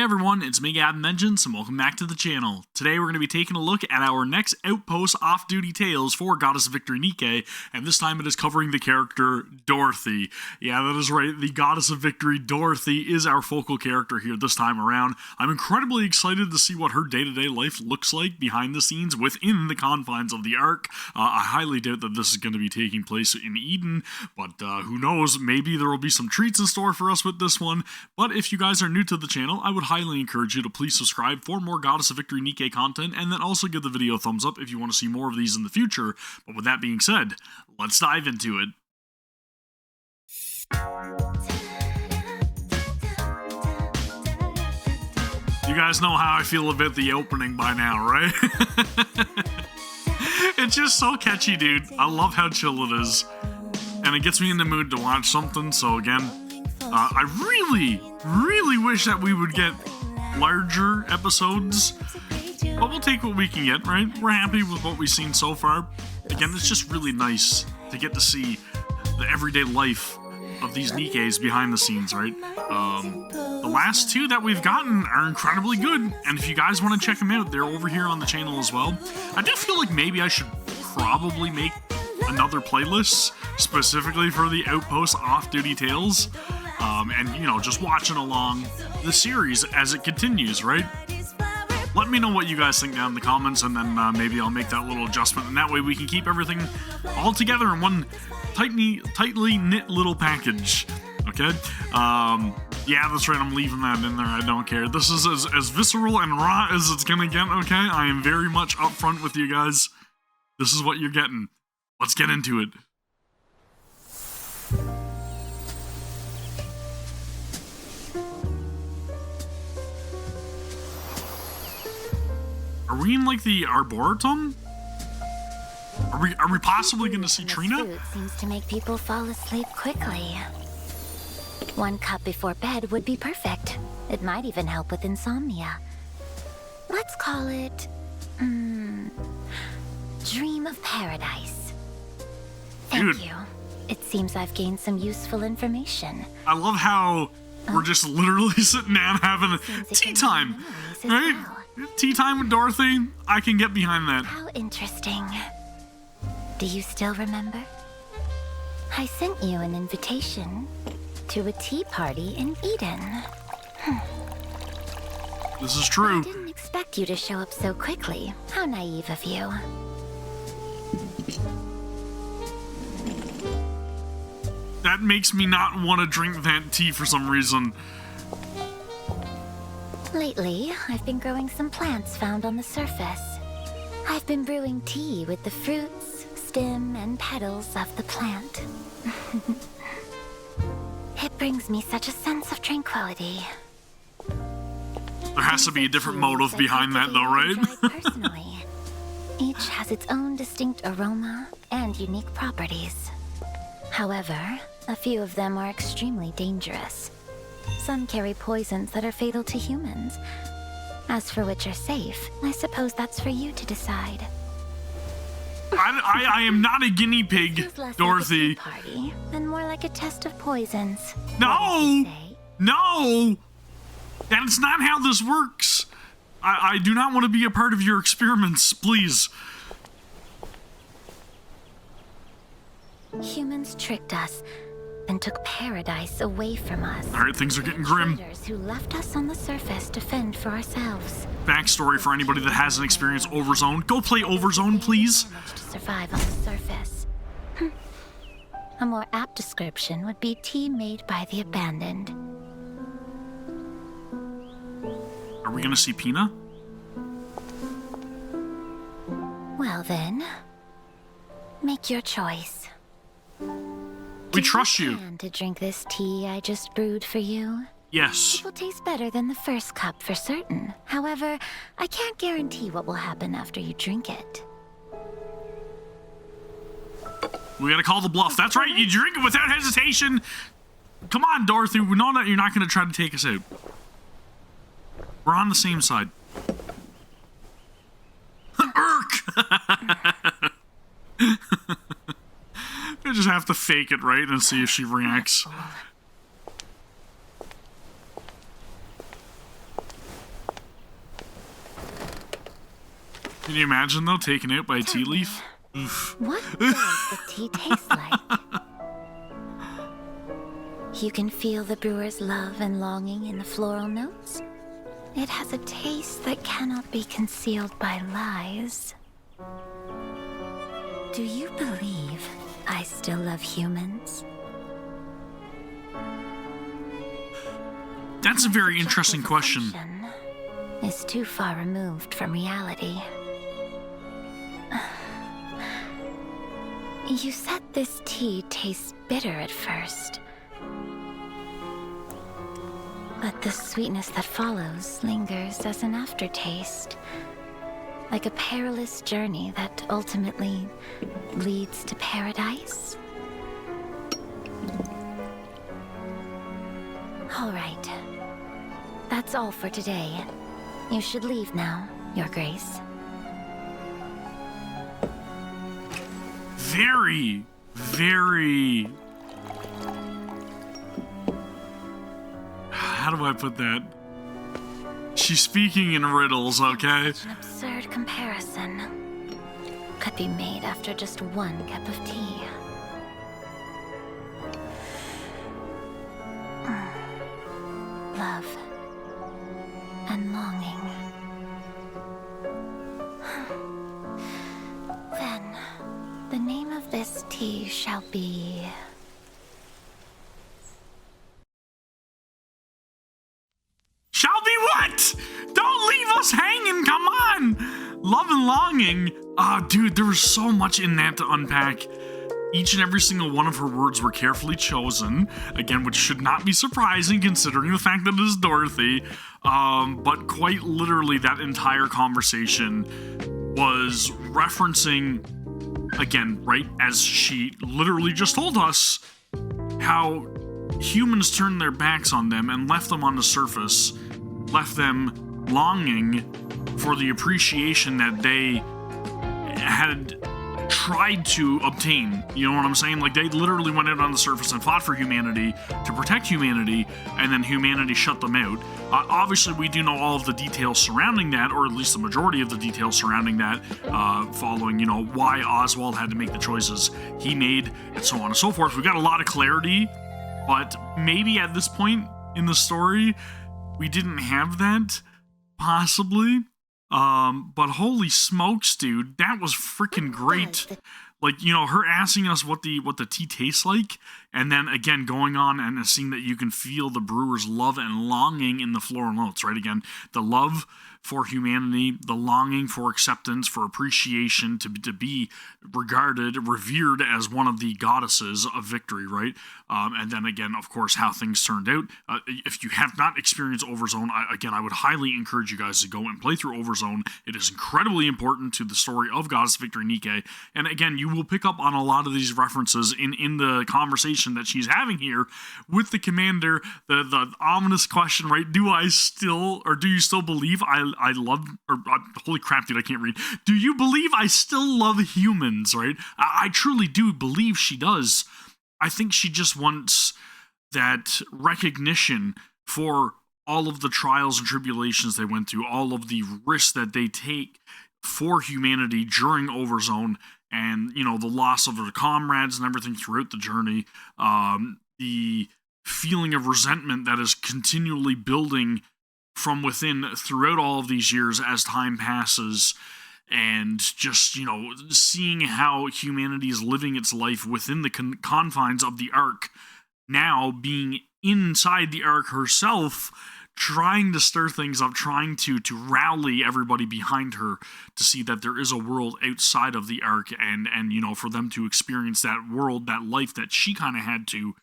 Hey everyone, it's me Gavin, and welcome back to the channel. Today we're going to be taking a look at our next Outpost off-duty tales for Goddess of Victory NIKKE, and this time it is covering the character Dorothy. Yeah, that is right, the Goddess of Victory Dorothy is our focal character here this time around. I'm incredibly excited to see what her day-to-day life looks like behind the scenes within the confines of the Ark. I highly doubt that this is going to be taking place in Eden, but who knows, maybe there will be some treats in store for us with this one. But if you guys are new to the channel, I would highly encourage you to please subscribe for more Goddess of Victory NIKKE content, and then also give the video a thumbs up if you want to see more of these in the future. But with that being said, let's dive into it. You guys know how I feel about the opening by now, right? It's just so catchy, dude. I love how chill it is. And it gets me in the mood to watch something, so again, I really wish that we would get larger episodes, but we'll take what we can get, right? We're happy with what we've seen so far. Again, it's just really nice to get to see the everyday life of these NIKKEs behind the scenes, right? The last two that we've gotten are incredibly good, and if you guys want to check them out, they're over here on the channel as well. I do feel like maybe I should probably make another playlist specifically for the Outpost off-duty tales. And, you know, just watching along the series as it continues, right? Let me know what you guys think down in the comments, and then maybe I'll make that little adjustment, and that way we can keep everything all together in one tightly knit little package, okay? Yeah, that's right, I'm leaving that in there, I don't care. This is as visceral and raw as it's gonna get, okay? I am very much upfront with you guys. This is what you're getting. Let's get into it. Are we in, like, the Arboretum? Are we possibly going to see Trina? Food seems to make people fall asleep quickly. 1 cup before bed would be perfect. It might even help with insomnia. Let's call it, Dream of Paradise. Thank you. It seems I've gained some useful information. I love how we're just literally sitting down having tea time, right? Well. Tea time with Dorothy, I can get behind that. How interesting. Do you still remember? I sent you an invitation to a tea party in Eden. This is true. I didn't expect you to show up so quickly. How naive of you. That makes me not want to drink that tea for some reason. Lately, I've been growing some plants found on the surface. I've been brewing tea with the fruits, stem, and petals of the plant. It brings me such a sense of tranquility. There has to be a different motive behind that though, right? Personally, each has its own distinct aroma and unique properties. However, a few of them are extremely dangerous. Some carry poisons that are fatal to humans. As for which are safe, I suppose that's for you to decide. I am not a guinea pig, Dorothy. Like a tea party, and more like a test of poisons. No! No! That's not how this works. I do not want to be a part of your experiments, please. Humans tricked us and took paradise away from us. Alright, things are getting grim. Traitors who left us on the surface to fend for ourselves. Backstory for anybody that hasn't experienced Overzone. Go play Overzone, please. Managed to survive on the surface. A more apt description would be tea made by the abandoned. Are we gonna see Pina? Well then, make your choice. We trust you. Plan to drink this tea I just brewed for you? Yes. It will taste better than the first cup for certain. However, I can't guarantee what will happen after you drink it. We gotta call the bluff. That's right, you drink it without hesitation. Come on, Dorothy. We know that you're not gonna try to take us out. We're on the same side. Irk! I just have to fake it, right, and see if she reacts. Can you imagine, though, taken out by a tea leaf? Oof. What does the tea taste like? You can feel the brewer's love and longing in the floral notes. It has a taste that cannot be concealed by lies. Do you believe I still love humans? That's a very interesting question. Is too far removed from reality. You said this tea tastes bitter at first, but the sweetness that follows lingers as an aftertaste, like a perilous journey that ultimately leads to paradise. All right. That's all for today. You should leave now, Your Grace. Very, very... How do I put that? She's speaking in riddles, okay? Such an absurd comparison. Could be made after just one cup of tea. Love and longing. Then, the name of this tea shall be... Shall be what? Don't leave us hanging, come on! Love and longing. Ah, dude, there was so much in that to unpack. Each and every single one of her words were carefully chosen, again, which should not be surprising considering the fact that it is Dorothy. But quite literally, that entire conversation was referencing, again, right, as she literally just told us, how humans turned their backs on them and left them on the surface, left them longing for the appreciation that they had tried to obtain. You know what I'm saying? Like, they literally went out on the surface and fought for humanity to protect humanity, and then humanity shut them out. Obviously, we do know all of the details surrounding that, or at least the majority of the details surrounding that, following, you know, why Oswald had to make the choices he made, and so on and so forth. We got a lot of clarity, but maybe at this point in the story, we didn't have that, possibly. But holy smokes, dude, that was freaking great. Like, you know, her asking us what the tea tastes like, and then again going on and seeing that you can feel the brewer's love and longing in the floral notes, right? Again, the love for humanity, the longing for acceptance, for appreciation, to be regarded, revered as one of the goddesses of victory, right? And then again, of course, how things turned out. If you have not experienced Overzone, I would highly encourage you guys to go and play through Overzone. It is incredibly important to the story of Goddess Victory NIKKE. And again, you will pick up on a lot of these references in the conversation that she's having here with the commander. The ominous question, right? Do you still believe I love, holy crap, dude, I can't read. Do you believe I still love humans, right? I truly do believe she does. I think she just wants that recognition for all of the trials and tribulations they went through, all of the risks that they take for humanity during Overzone, and, you know, the loss of their comrades and everything throughout the journey, the feeling of resentment that is continually building from within throughout all of these years as time passes, and just, you know, seeing how humanity is living its life within the confines of the Ark, now being inside the Ark herself, trying to stir things up, trying to rally everybody behind her to see that there is a world outside of the Ark, and you know, for them to experience that world, that life that she kind of had to,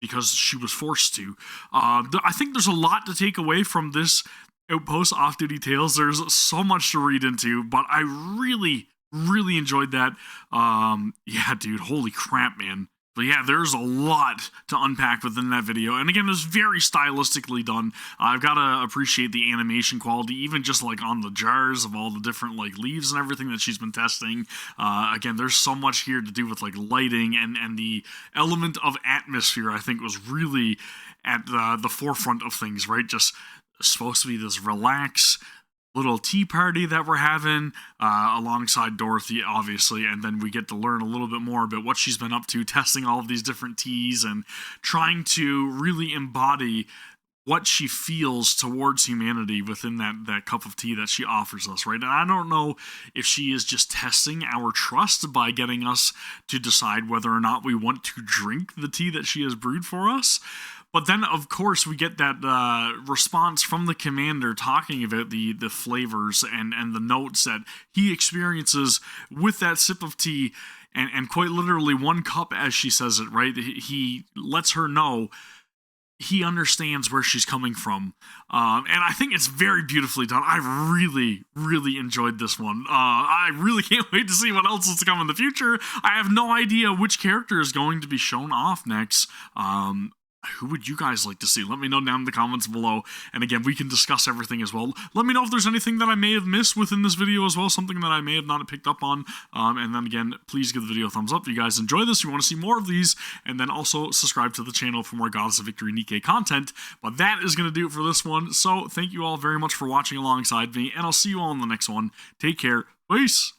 because she was forced to. I think there's a lot to take away from this Outpost Off-Duty Tales. There's so much to read into, but I really, really enjoyed that. Yeah, dude, holy crap, man. But yeah, there's a lot to unpack within that video. And again, it was very stylistically done. I've got to appreciate the animation quality, even just like on the jars of all the different like leaves and everything that she's been testing. Again, there's so much here to do with like lighting, and the element of atmosphere, I think, was really at the forefront of things, right? Just supposed to be this relaxed, little tea party that we're having alongside Dorothy, obviously, and then we get to learn a little bit more about what she's been up to, testing all of these different teas and trying to really embody what she feels towards humanity within that cup of tea that she offers us, right? And I don't know if she is just testing our trust by getting us to decide whether or not we want to drink the tea that she has brewed for us. But then, of course, we get that response from the commander talking about the flavors and the notes that he experiences with that sip of tea, and quite literally one cup, as she says it, right? He lets her know he understands where she's coming from. And I think it's very beautifully done. I really, really enjoyed this one. I really can't wait to see what else is to come in the future. I have no idea which character is going to be shown off next. Who would you guys like to see? Let me know down in the comments below. And again, we can discuss everything as well. Let me know if there's anything that I may have missed within this video as well, something that I may have not picked up on. And then again, please give the video a thumbs up if you guys enjoy this, you want to see more of these, and then also subscribe to the channel for more Goddess of Victory NIKKE content. But that is going to do it for this one. So thank you all very much for watching alongside me, and I'll see you all in the next one. Take care. Peace.